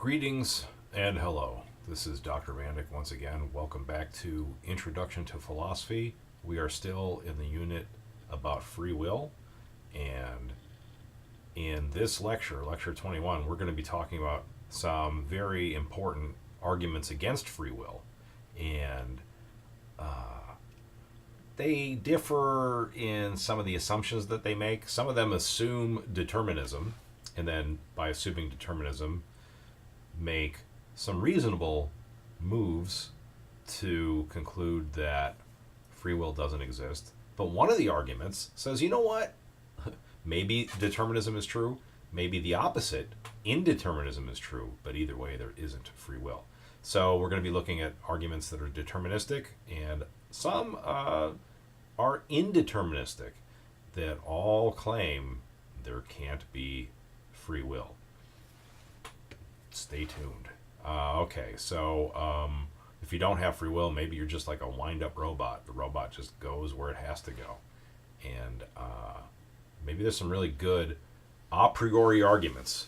Greetings and hello. This is Dr. Vandick once again. Welcome back to Introduction to Philosophy. We are still in the unit about free will, and in this lecture, Lecture 21, we're going to be talking about some very important arguments against free will. And they differ in some of the assumptions that they make. Some of them assume determinism, and then by assuming determinism, make some reasonable moves to conclude that free will doesn't exist. But one of the arguments says, you know what? Maybe determinism is true. Maybe the opposite, indeterminism, is true. But either way, there isn't free will. So we're going to be looking at arguments that are deterministic, and some are indeterministic, that all claim there can't be free will. Stay tuned. Okay, so if you don't have free will, maybe you're just like a wind-up robot. The robot just goes where it has to go. And maybe there's some really good a priori arguments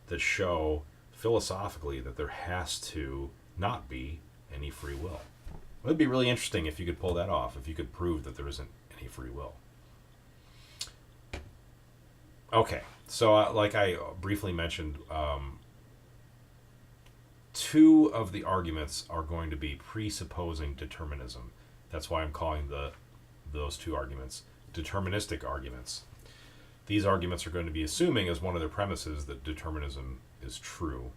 that show philosophically that there has to not be any free will. It would be really interesting if you could pull that off, if you could prove that there isn't any free will. Okay, so like I briefly mentioned, two of the arguments are going to be presupposing determinism. That's why I'm calling those two arguments deterministic arguments. These arguments are going to be assuming as one of their premises that determinism is true.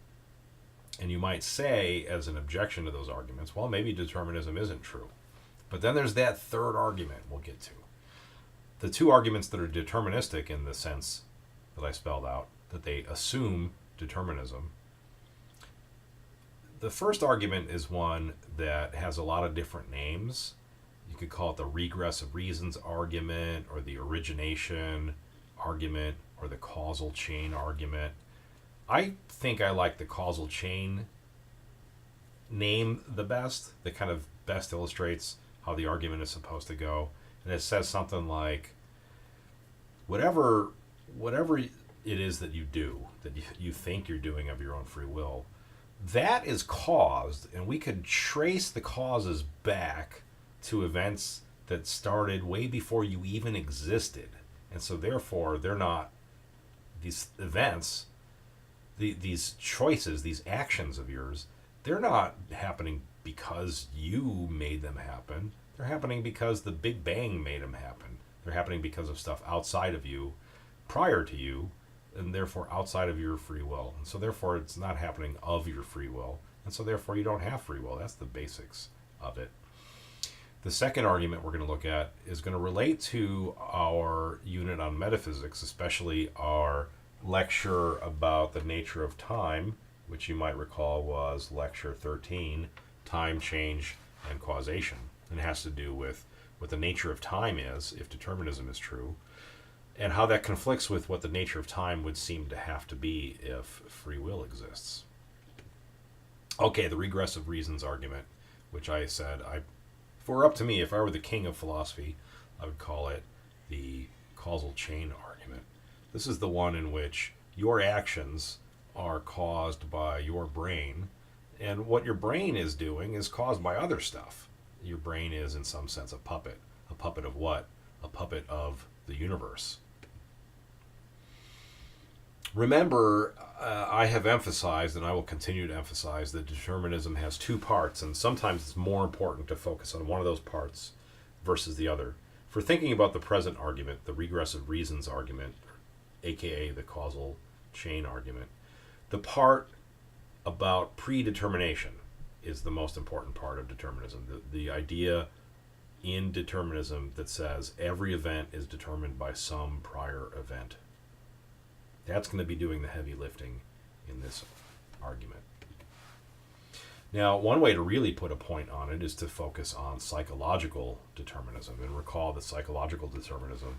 And you might say, as an objection to those arguments, well, maybe determinism isn't true. But then there's that third argument we'll get to. The two arguments that are deterministic in the sense that I spelled out, that they assume determinism. The first argument is one that has a lot of different names. You could call it the regress of reasons argument, or the origination argument, or the causal chain argument. I think I like the causal chain name the best. That kind of best illustrates how the argument is supposed to go. And it says something like, whatever it is that you do, that you think you're doing of your own free will, that is caused, and we could trace the causes back to events that started way before you even existed. And so therefore, they're not, these events, these choices, these actions of yours, they're not happening because you made them happen. They're happening because the Big Bang made them happen. They're happening because of stuff outside of you, prior to you, and therefore outside of your free will. And so therefore, it's not happening of your free will. And so therefore, you don't have free will. That's the basics of it. The second argument we're going to look at is going to relate to our unit on metaphysics, especially our lecture about the nature of time, which you might recall was lecture 13, Time, Change, and Causation. And it has to do with what the nature of time is, if determinism is true, and how that conflicts with what the nature of time would seem to have to be if free will exists. Okay, the regress of reasons argument, which I said, if it were up to me, if I were the king of philosophy, I would call it the causal chain argument. This is the one in which your actions are caused by your brain, and what your brain is doing is caused by other stuff. Your brain is, in some sense, a puppet. A puppet of what? A puppet of the universe. Remember, I have emphasized, and I will continue to emphasize, that determinism has two parts, and sometimes it's more important to focus on one of those parts versus the other. For thinking about the present argument, the regress of reasons argument, aka the causal chain argument, the part about predetermination is the most important part of determinism. The idea in determinism that says every event is determined by some prior event. That's going to be doing the heavy lifting in this argument. Now, one way to really put a point on it is to focus on psychological determinism, and recall that psychological determinism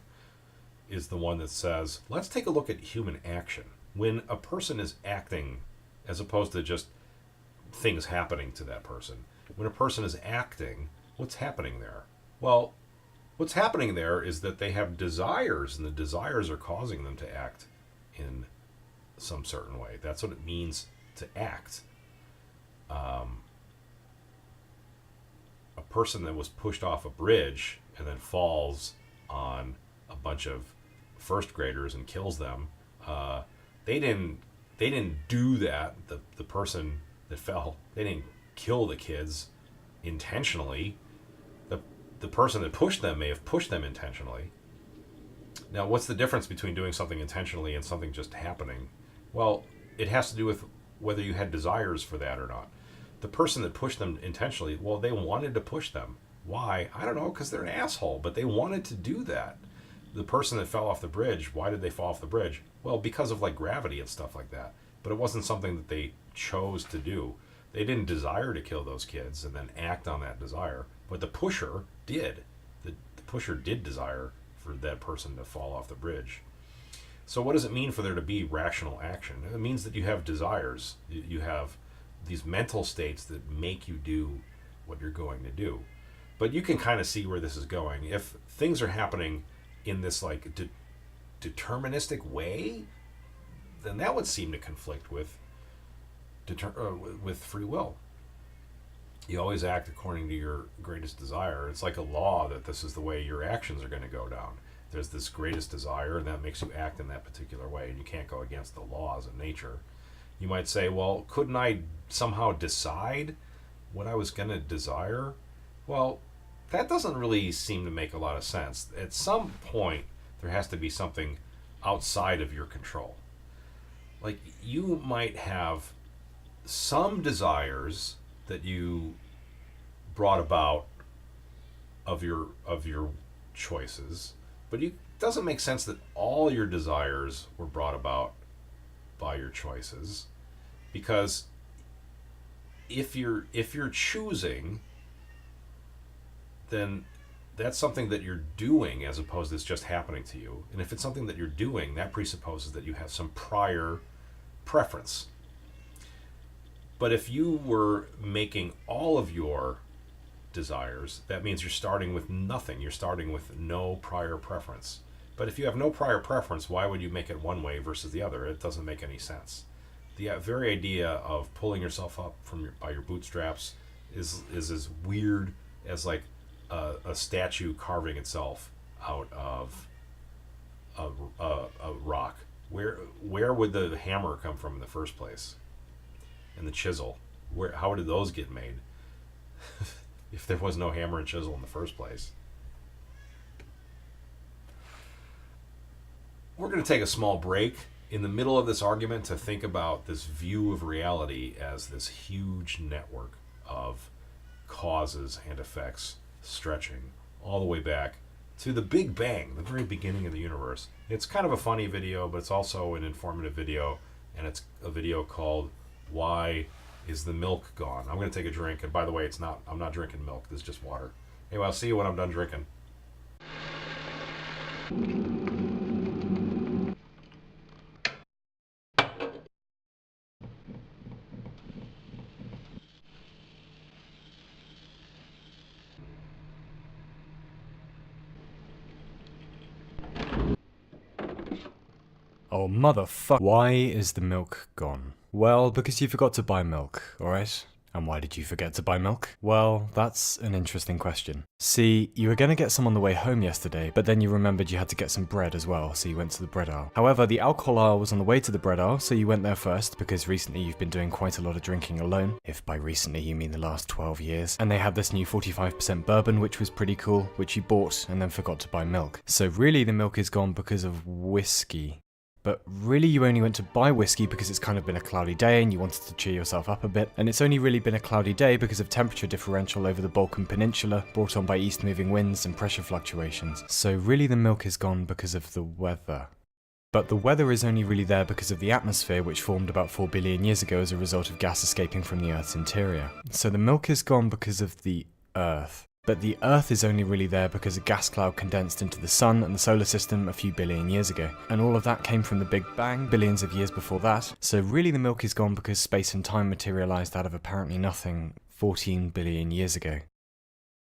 is the one that says, let's take a look at human action. When a person is acting, as opposed to just things happening to that person, when a person is acting, what's happening there? Well, what's happening there is that they have desires, and the desires are causing them to act in some certain way. That's what it means to act. A person that was pushed off a bridge and then falls on a bunch of first graders and kills them, they didn't do that. The person that fell, they didn't kill the kids intentionally. The person that pushed them may have pushed them intentionally. Now, what's the difference between doing something intentionally and something just happening? Well, it has to do with whether you had desires for that or not. The person that pushed them intentionally, well, they wanted to push them. Why? I don't know, because they're an asshole, but they wanted to do that. The person that fell off the bridge, why did they fall off the bridge? Well, because of like gravity and stuff like that. But it wasn't something that they chose to do. They didn't desire to kill those kids and then act on that desire. But the pusher did. The pusher did desire for that person to fall off the bridge. So what does it mean for there to be rational action? It means that you have desires. You have these mental states that make you do what you're going to do. But you can kind of see where this is going. If things are happening in this like deterministic way, then that would seem to conflict with free will. You always act according to your greatest desire. It's like a law that this is the way your actions are going to go down. There's this greatest desire, and that makes you act in that particular way, and you can't go against the laws of nature. You might say, well, couldn't I somehow decide what I was going to desire? Well, that doesn't really seem to make a lot of sense. At some point, there has to be something outside of your control. Like, you might have some desires that you brought about of your choices, but it doesn't make sense that all your desires were brought about by your choices, because if you're choosing, then that's something that you're doing as opposed to it's just happening to you. And if it's something that you're doing, that presupposes that you have some prior preference. But if you were making all of your desires, that means you're starting with nothing. You're starting with no prior preference. But if you have no prior preference, why would you make it one way versus the other? It doesn't make any sense. The very idea of pulling yourself up by your bootstraps is as weird as like a statue carving itself out of a rock. Where would the hammer come from in the first place? And the chisel? How did those get made? If there was no hammer and chisel in the first place. We're going to take a small break in the middle of this argument to think about this view of reality as this huge network of causes and effects stretching all the way back to the Big Bang, the very beginning of the universe. It's kind of a funny video, but it's also an informative video, and it's a video called Why Is the Milk Gone? I'm going to take a drink, and by the way, I'm not drinking milk. This is just water. Anyway, I'll see you when I'm done drinking. Oh motherfuck. Why is the milk gone? Well, because you forgot to buy milk, alright? And why did you forget to buy milk? Well, that's an interesting question. See, you were gonna get some on the way home yesterday, but then you remembered you had to get some bread as well, so you went to the bread aisle. However, the alcohol aisle was on the way to the bread aisle, so you went there first, because recently you've been doing quite a lot of drinking alone, if by recently you mean the last 12 years, and they had this new 45% bourbon, which was pretty cool, which you bought and then forgot to buy milk. So really the milk is gone because of whiskey. But really you only went to buy whiskey because it's kind of been a cloudy day and you wanted to cheer yourself up a bit, and it's only really been a cloudy day because of temperature differential over the Balkan Peninsula brought on by east moving winds and pressure fluctuations. So really the milk is gone because of the weather. But the weather is only really there because of the atmosphere, which formed about 4 billion years ago as a result of gas escaping from the Earth's interior. So the milk is gone because of the Earth. But the Earth is only really there because a gas cloud condensed into the Sun and the solar system a few billion years ago. And all of that came from the Big Bang, billions of years before that. So really the milk is gone because space and time materialized out of apparently nothing 14 billion years ago.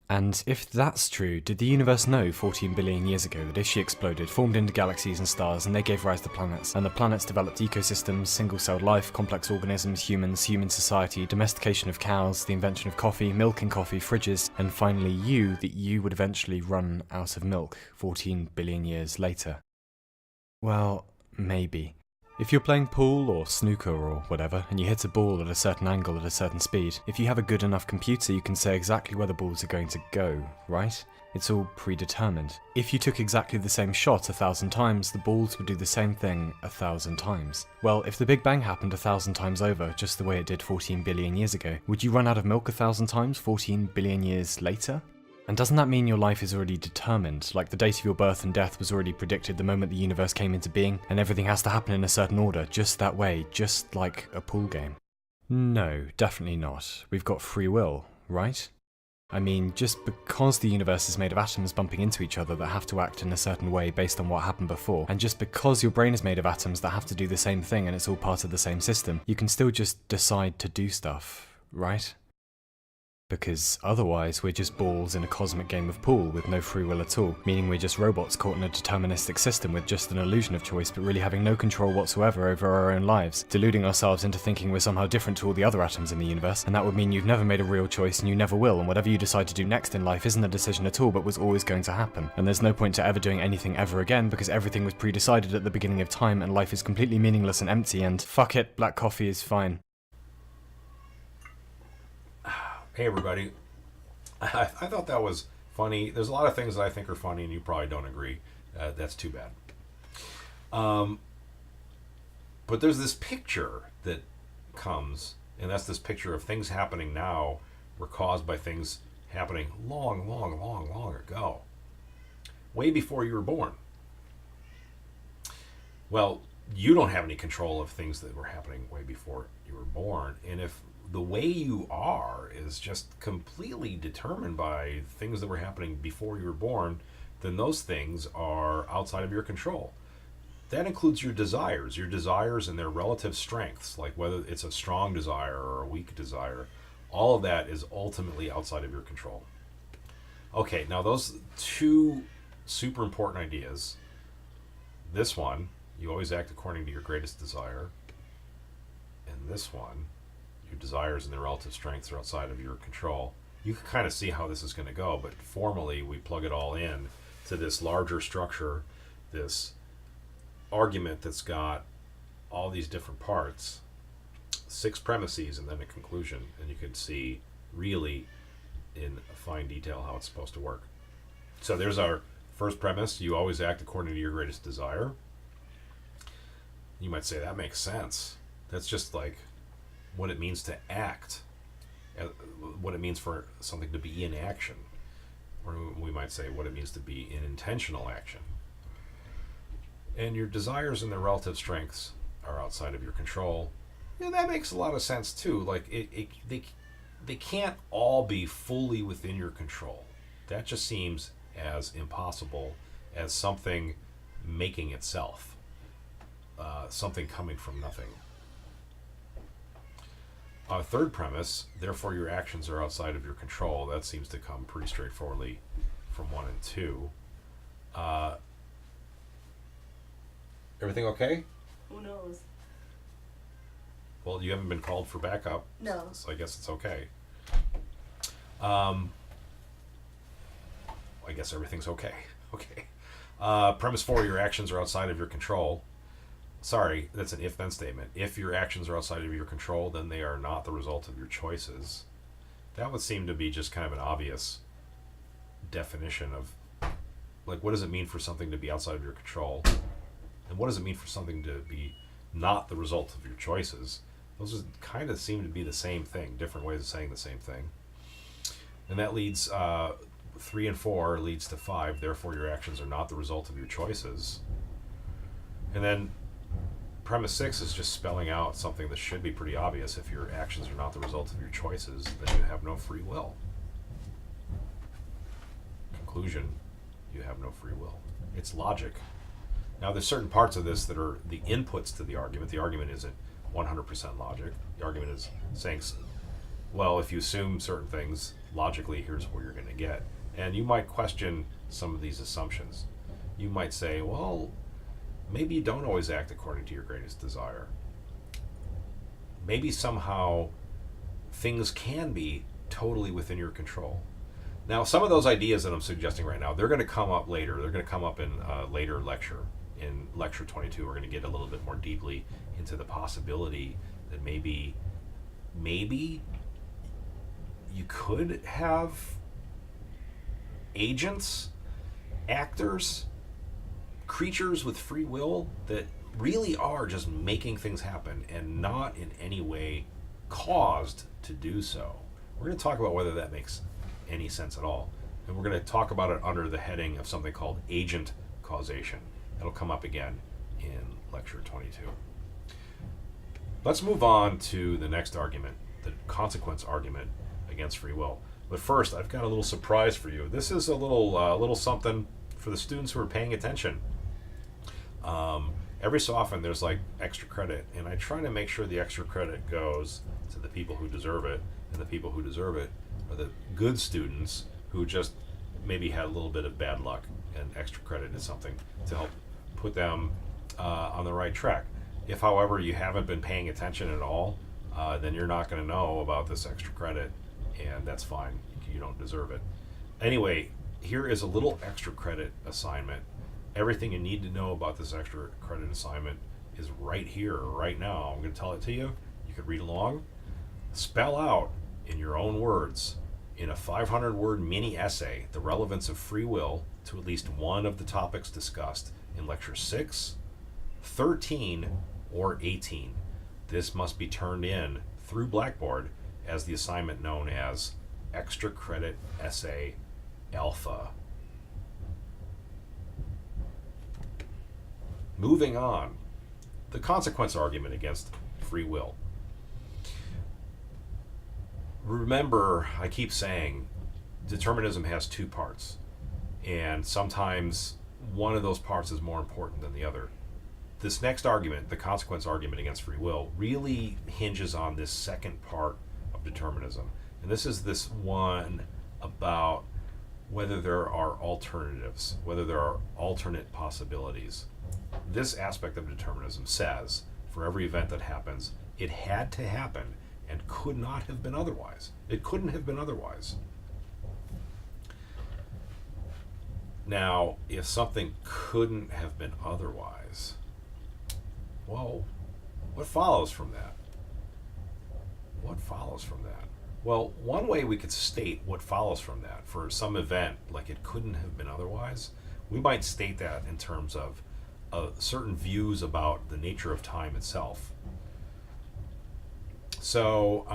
And if that's true, did the universe know 14 billion years ago that if she exploded, formed into galaxies and stars, and they gave rise to planets, and the planets developed ecosystems, single-celled life, complex organisms, humans, human society, domestication of cows, the invention of coffee, milk in coffee, fridges, and finally you, that you would eventually run out of milk 14 billion years later? Well, maybe. If you're playing pool or snooker or whatever, and you hit a ball at a certain angle at a certain speed, if you have a good enough computer you can say exactly where the balls are going to go, right? It's all predetermined. If you took exactly the same shot 1,000 times, the balls would do the same thing 1,000 times. Well, if the Big Bang happened 1,000 times over, just the way it did 14 billion years ago, would you run out of milk 1,000 times 14 billion years later? And doesn't that mean your life is already determined, like the date of your birth and death was already predicted the moment the universe came into being, and everything has to happen in a certain order, just that way, just like a pool game? No, definitely not. We've got free will, right? I mean, just because the universe is made of atoms bumping into each other that have to act in a certain way based on what happened before, and just because your brain is made of atoms that have to do the same thing and it's all part of the same system, you can still just decide to do stuff, right? Because otherwise we're just balls in a cosmic game of pool with no free will at all, meaning we're just robots caught in a deterministic system with just an illusion of choice but really having no control whatsoever over our own lives, deluding ourselves into thinking we're somehow different to all the other atoms in the universe, and that would mean you've never made a real choice and you never will, and whatever you decide to do next in life isn't a decision at all but was always going to happen, and there's no point to ever doing anything ever again because everything was pre-decided at the beginning of time and life is completely meaningless and empty and fuck it, black coffee is fine. Hey everybody, I thought that was funny. There's a lot of things that I think are funny and you probably don't agree. That's too bad. But there's this picture that comes, and that's this picture of things happening now were caused by things happening long ago. Way before you were born. Well, you don't have any control of things that were happening way before you were born, and if the way you are is just completely determined by things that were happening before you were born, then those things are outside of your control. That includes your desires and their relative strengths, like whether it's a strong desire or a weak desire. All of that is ultimately outside of your control. Okay, now those two super important ideas. This one, you always act according to your greatest desire. And this one, your desires and their relative strengths are outside of your control. You can kind of see how this is going to go, but formally we plug it all in to this larger structure, this argument that's got all these different parts, 6 premises and then a conclusion, and you can see really in fine detail how it's supposed to work. So there's our first premise: you always act according to your greatest desire. You might say that makes sense. That's just like what it means to act, what it means for something to be in action, or we might say what it means to be in intentional action. And your desires and their relative strengths are outside of your control. Yeah, that makes a lot of sense too. Like they can't all be fully within your control. That just seems as impossible as something making itself, something coming from nothing. Third premise, therefore your actions are outside of your control. That seems to come pretty straightforwardly from 1 and 2. Everything okay? Who knows? Well, you haven't been called for backup. No. So I guess it's okay. I guess everything's okay. Okay. Premise 4, your actions are outside of your control. Sorry, that's an if-then statement. If your actions are outside of your control, then they are not the result of your choices. That would seem to be just kind of an obvious definition of, like, what does it mean for something to be outside of your control? And what does it mean for something to be not the result of your choices? Those kind of seem to be the same thing, different ways of saying the same thing. And that leads, 3 and 4 leads to 5, therefore your actions are not the result of your choices. And then premise 6 is just spelling out something that should be pretty obvious. If your actions are not the result of your choices, then you have no free will. Conclusion, you have no free will. It's logic. Now there's certain parts of this that are the inputs to the argument. The argument isn't 100% logic. The argument is saying Well, if you assume certain things, logically, here's what you're going to get. And you might question some of these assumptions. You might say, well, maybe you don't always act according to your greatest desire. Maybe somehow things can be totally within your control. Now, some of those ideas that I'm suggesting right now, they're going to come up later. They're going to come up in a later lecture. In lecture 22, we're going to get a little bit more deeply into the possibility that maybe you could have agents, actors, creatures with free will that really are just making things happen and not in any way caused to do so. We're going to talk about whether that makes any sense at all. And we're going to talk about it under the heading of something called agent causation. That'll come up again in lecture 22. Let's move on to the next argument, the consequence argument against free will. But first, I've got a little surprise for you. This is a little something for the students who are paying attention. Every so often, there's like extra credit, and I try to make sure the extra credit goes to the people who deserve it, and the people who deserve it are the good students who just maybe had a little bit of bad luck, and extra credit is something to help put them on the right track. If, however, you haven't been paying attention at all, then you're not going to know about this extra credit, and that's fine. You don't deserve it. Anyway, here is a little extra credit assignment. Everything you need to know about this extra credit assignment is right here, right now. I'm going to tell it to you. You can read along. Spell out in your own words, in a 500-word mini essay, the relevance of free will to at least one of the topics discussed in lecture 6, 13, or 18. This must be turned in through Blackboard as the assignment known as Extra Credit Essay Alpha. Moving on, the consequence argument against free will. Remember, I keep saying determinism has two parts, and sometimes one of those parts is more important than the other. This next argument, the consequence argument against free will, really hinges on this second part of determinism. And this is this one about whether there are alternatives, whether there are alternate possibilities. This aspect of determinism says, for every event that happens, it had to happen and could not have been otherwise. It couldn't have been otherwise. Now, if something couldn't have been otherwise, well, what follows from that? What follows from that? Well, one way we could state what follows from that for some event, like it couldn't have been otherwise, we might state that in terms of certain views about the nature of time itself. So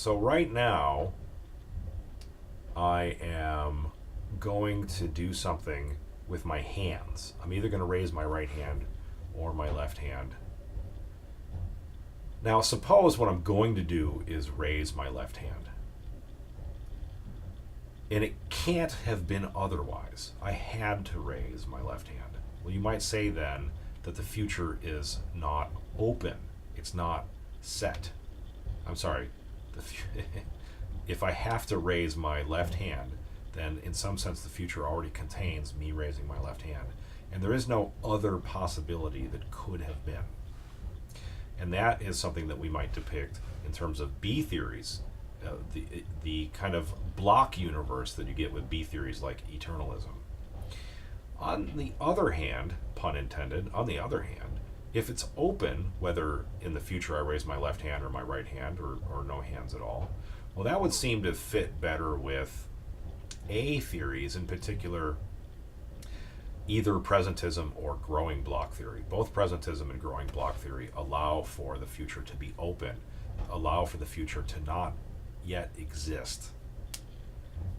right now, I am going to do something with my hands. I'm either going to raise my right hand or my left hand. Now, suppose what I'm going to do is raise my left hand. And it can't have been otherwise. I had to raise my left hand. Well, you might say then that the future is not open. It's not set. I'm sorry. If I have to raise my left hand, then in some sense the future already contains me raising my left hand. And there is no other possibility that could have been. And that is something that we might depict in terms of B theories, the kind of block universe that you get with B theories like eternalism. On the other hand, pun intended, on the other hand, if it's open, whether in the future I raise my left hand or my right hand or no hands at all, well, that would seem to fit better with A theories, in particular either presentism or growing block theory. Both presentism and growing block theory allow for the future to be open, allow for the future to not yet exist.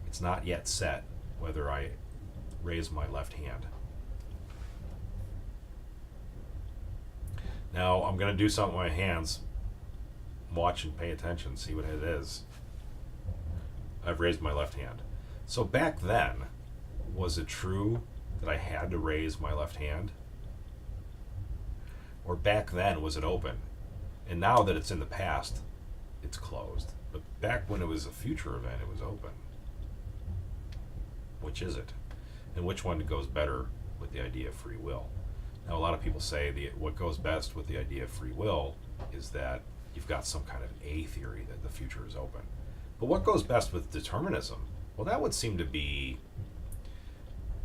It's not yet set whether I raise my left hand. Now I'm going to do something with my hands. Watch and pay attention, see what it is. I've raised my left hand. So back then, was it true that I had to raise my left hand? Or back then, was it open? And now that it's in the past, it's closed. But back when it was a future event, it was open. Which is it? And which one goes better with the idea of free will? Now, a lot of people say what goes best with the idea of free will is that you've got some kind of A theory that the future is open. But what goes best with determinism? Well, that would seem to be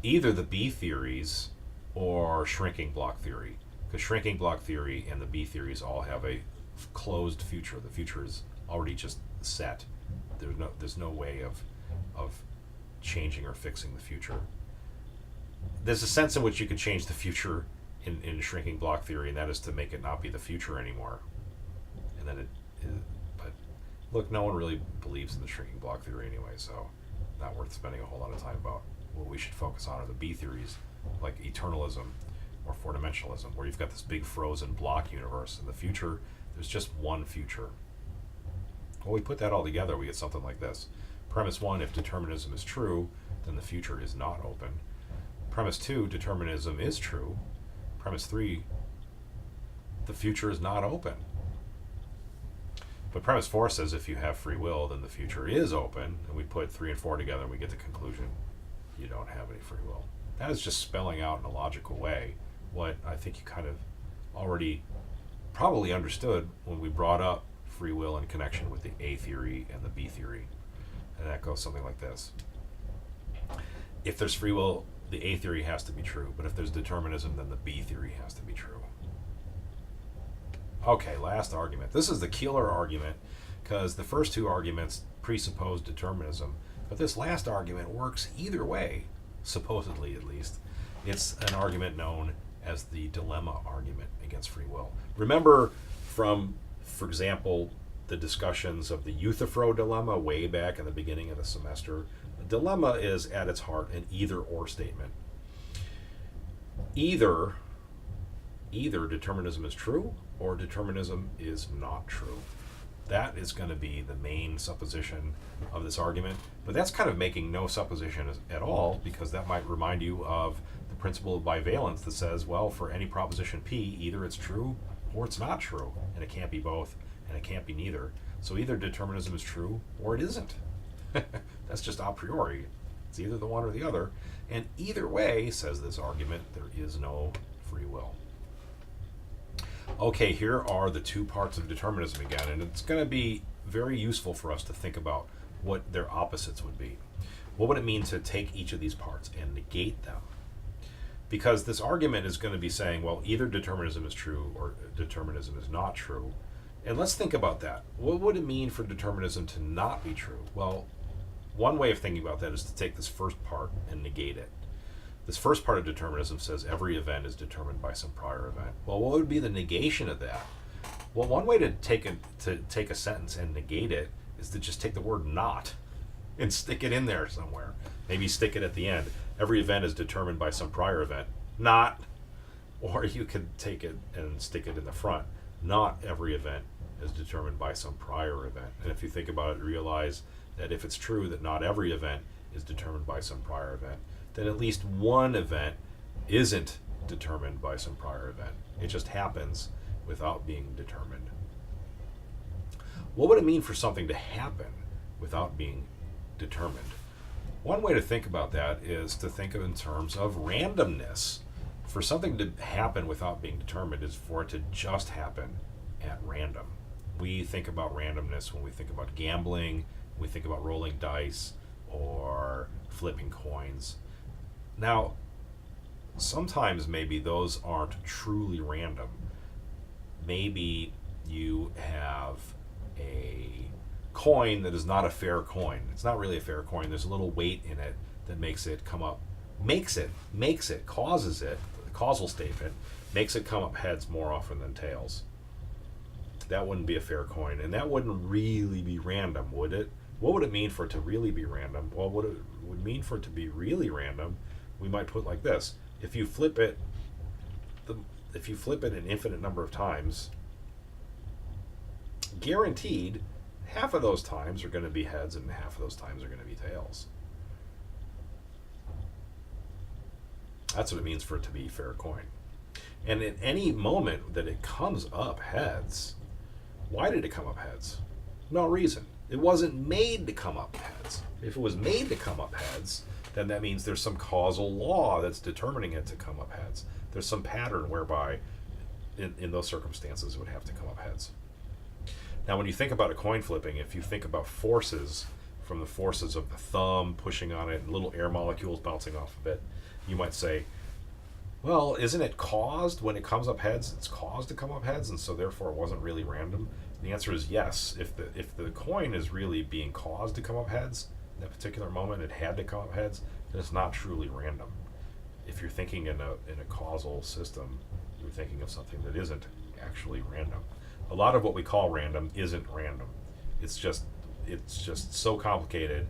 either the B theories or shrinking block theory. Because shrinking block theory and the B theories all have a closed future. The future is already just set. There's no way of changing or fixing the future. There's a sense in which you could change the future in shrinking block theory, and that is to make it not be the future anymore. And then but look, no one really believes in the shrinking block theory anyway, so not worth spending a whole lot of time about. What we should focus on are the B theories, like eternalism or four-dimensionalism, where you've got this big frozen block universe. In the future, there's just one future. When we put that all together, we get something like this. Premise 1, if determinism is true, then the future is not open. Premise 2, determinism is true. Premise 3, the future is not open. But premise 4 says if you have free will, then the future is open, and we put 3 and 4 together and we get the conclusion you don't have any free will. That is just spelling out in a logical way what I think you kind of already probably understood when we brought up free will in connection with the A theory and the B theory. And that goes something like this. If there's free will, the A theory has to be true, but if there's determinism, then the B theory has to be true. Okay, last argument. This is the killer argument because the first two arguments presuppose determinism, but this last argument works either way, supposedly at least. It's an argument known as the dilemma argument against free will. Remember from, for example, the discussions of the Euthyphro dilemma way back in the beginning of the semester. The dilemma is at its heart an either-or statement. Either determinism is true or determinism is not true. That is going to be the main supposition of this argument, but that's kind of making no supposition at all, because that might remind you of the principle of bivalence that says, well, for any proposition P, either it's true or it's not true, and it can't be both, and it can't be neither. So either determinism is true or it isn't. That's just a priori. It's either the one or the other, and either way, says this argument, there is no free will. Okay, here are the two parts of determinism again, and it's going to be very useful for us to think about what their opposites would be. What would it mean to take each of these parts and negate them? Because this argument is going to be saying, well, either determinism is true or determinism is not true. And let's think about that. What would it mean for determinism to not be true? Well, one way of thinking about that is to take this first part and negate it. This first part of determinism says every event is determined by some prior event. Well, what would be the negation of that? Well, one way to take a sentence and negate it is to just take the word not and stick it in there somewhere. Maybe stick it at the end. Every event is determined by some prior event. Not. Or you could take it and stick it in the front. Not every event is determined by some prior event. And if you think about it, realize that if it's true that not every event is determined by some prior event, then at least one event isn't determined by some prior event. It just happens without being determined. What would it mean for something to happen without being determined? One way to think about that is to think of in terms of randomness. For something to happen without being determined is for it to just happen at random. We think about randomness when we think about gambling, we think about rolling dice or flipping coins. Now, sometimes maybe those aren't truly random. Maybe you have a coin that is not a fair coin. It's not really a fair coin. There's a little weight in it that makes it come up, causes it, the causal statement, makes it come up heads more often than tails. That wouldn't be a fair coin, and that wouldn't really be random, would it? What would it mean for it to really be random? Well, what it would mean for it to be really random, we might put like this. If you flip it an infinite number of times, guaranteed half of those times are going to be heads and half of those times are going to be tails. That's what it means for it to be fair coin. And at any moment that it comes up heads, why did it come up heads? No reason. It wasn't made to come up heads. If it was made to come up heads, then that means there's some causal law that's determining it to come up heads. There's some pattern whereby in those circumstances it would have to come up heads. Now, when you think about a coin flipping, if you think about forces, from the forces of the thumb pushing on it and little air molecules bouncing off of it, you might say, well, isn't it caused when it comes up heads? It's caused to come up heads, and so therefore it wasn't really random. The answer is yes. If the coin is really being caused to come up heads, in that particular moment it had to come up heads, then it's not truly random. If you're thinking in a causal system, you're thinking of something that isn't actually random. A lot of what we call random isn't random. It's just so complicated,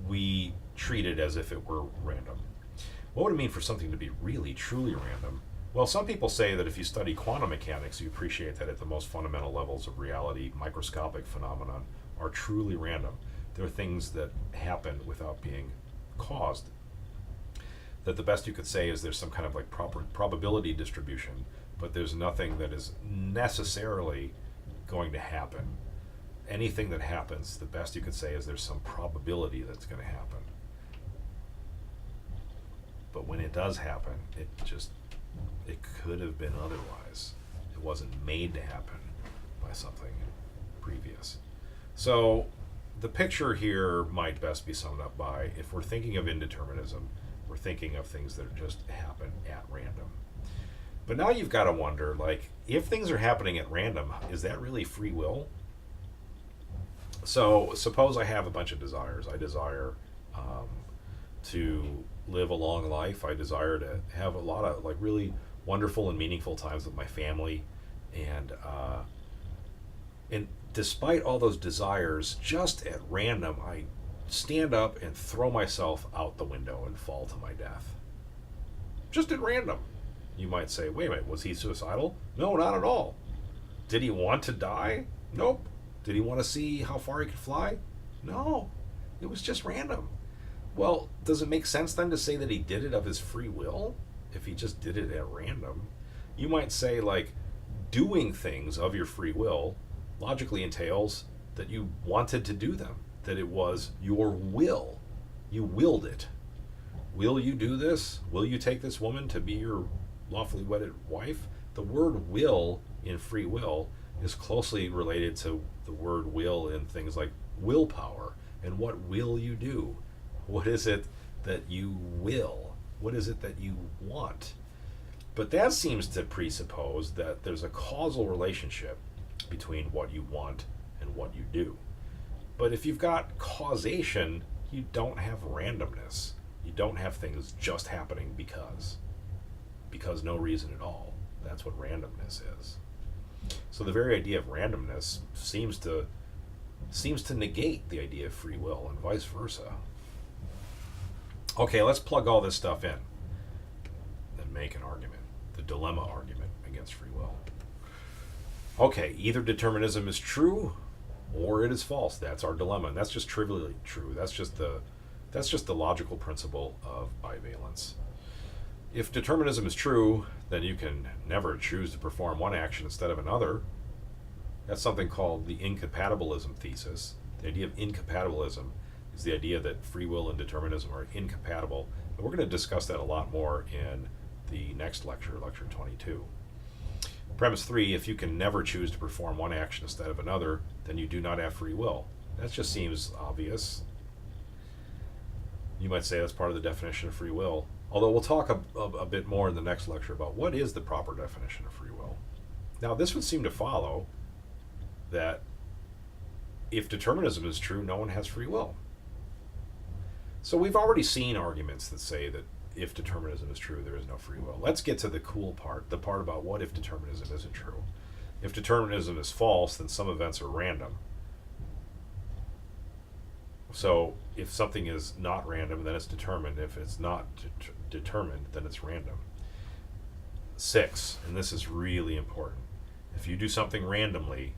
we treat it as if it were random. What would it mean for something to be really, truly random? Well, some people say that if you study quantum mechanics, you appreciate that at the most fundamental levels of reality, microscopic phenomenon are truly random. There are things that happen without being caused. That the best you could say is there's some kind of like proper probability distribution, but there's nothing that is necessarily going to happen. Anything that happens, the best you could say is there's some probability that's going to happen. But when it does happen, it could have been otherwise. It wasn't made to happen by something previous. So the picture here might best be summed up by, if we're thinking of indeterminism, we're thinking of things that just happen at random. But now you've got to wonder, like, if things are happening at random, is that really free will? So suppose I have a bunch of desires. I desire to live a long life. I desire to have a lot of like really wonderful and meaningful times with my family, and despite all those desires, just at random, I stand up and throw myself out the window and fall to my death. Just at random. You might say, wait a minute, was he suicidal? No, not at all. Did he want to die? Nope. Did he want to see how far he could fly? No. It was just random. Well, does it make sense then to say that he did it of his free will? If he just did it at random? You might say, like, doing things of your free will logically entails that you wanted to do them, that it was your will. You willed it. Will you do this? Will you take this woman to be your lawfully wedded wife? The word will in free will is closely related to the word will in things like willpower. And what will you do? What is it that you will? What is it that you want? But that seems to presuppose that there's a causal relationship between what you want and what you do. But if you've got causation, you don't have randomness. You don't have things just happening because no reason at all. That's what randomness is. So the very idea of randomness seems to negate the idea of free will, and vice versa. Okay, let's plug all this stuff in and make an argument, the dilemma argument against free will. Okay, either determinism is true or it is false. That's our dilemma, and that's just trivially true. That's just the logical principle of bivalence. If determinism is true, then you can never choose to perform one action instead of another. That's something called the incompatibilism thesis. The idea of incompatibilism is the idea that free will and determinism are incompatible. And we're going to discuss that a lot more in the next lecture, lecture 22. Premise 3, if you can never choose to perform one action instead of another, then you do not have free will. That just seems obvious. You might say that's part of the definition of free will. Although we'll talk a bit more in the next lecture about what is the proper definition of free will. Now, this would seem to follow that if determinism is true, no one has free will. So we've already seen arguments that say that if determinism is true, there is no free will. Let's get to the cool part, the part about what if determinism isn't true. If determinism is false, then some events are random. So if something is not random, then it's determined. If it's not determined, then it's random. 6, and this is really important. If you do something randomly,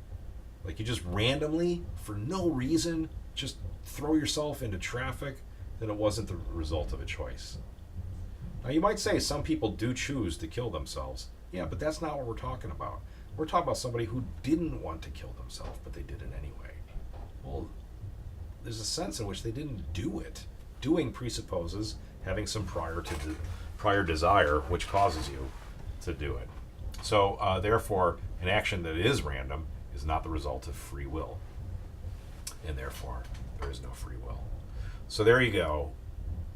like you just randomly, for no reason, just throw yourself into traffic, then it wasn't the result of a choice. Now you might say some people do choose to kill themselves. Yeah, but that's not what we're talking about. We're talking about somebody who didn't want to kill themselves, but they did it anyway. Well, there's a sense in which they didn't do it. Doing presupposes having some prior desire, which causes you to do it. So, therefore, an action that is random is not the result of free will. And therefore, there is no free will. So there you go.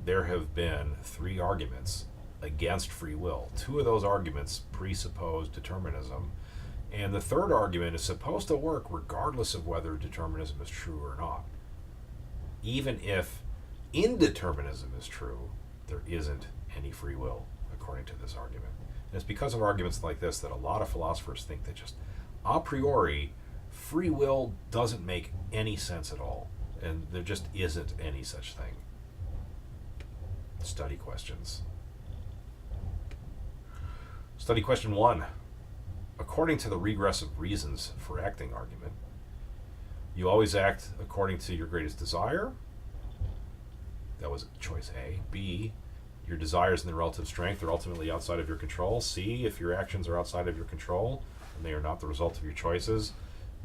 There have been 3 arguments against free will. 2 of those arguments presuppose determinism. And the third argument is supposed to work regardless of whether determinism is true or not. Even if indeterminism is true, there isn't any free will, according to this argument. And it's because of arguments like this that a lot of philosophers think that just a priori, free will doesn't make any sense at all. And there just isn't any such thing. Study questions. Study question 1. According to the regress of reasons for acting argument, you always act according to your greatest desire. That was choice A. B, your desires and their relative strength are ultimately outside of your control. C, if your actions are outside of your control and they are not the result of your choices.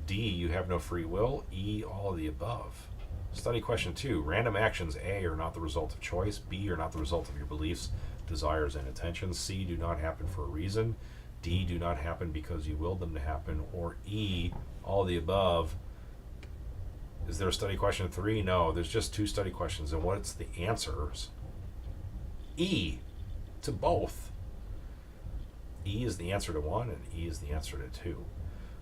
D, you have no free will. E, all of the above. Study question 2. Random actions A are not the result of choice. B are not the result of your beliefs, desires, and intentions. C do not happen for a reason. D do not happen because you willed them to happen. Or E, all of the above. Is there a study question 3? No, there's just 2 study questions. And what's the answers? E, to both. E is the answer to 1, and E is the answer to 2.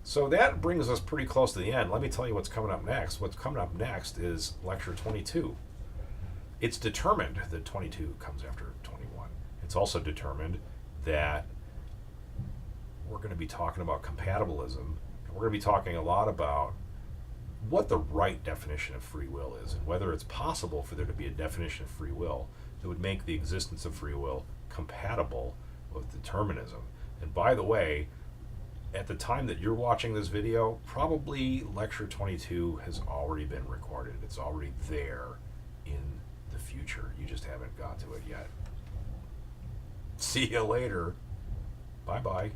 So that brings us pretty close to the end. Let me tell you what's coming up next. What's coming up next is lecture 22. It's determined that 22 comes after 21. It's also determined that we're going to be talking about compatibilism. And we're going to be talking a lot about what the right definition of free will is and whether it's possible for there to be a definition of free will that would make the existence of free will compatible with determinism. And by the way, at the time that you're watching this video, probably lecture 22 has already been recorded. It's already there in the future. You just haven't got to it yet. See you later. Bye-bye.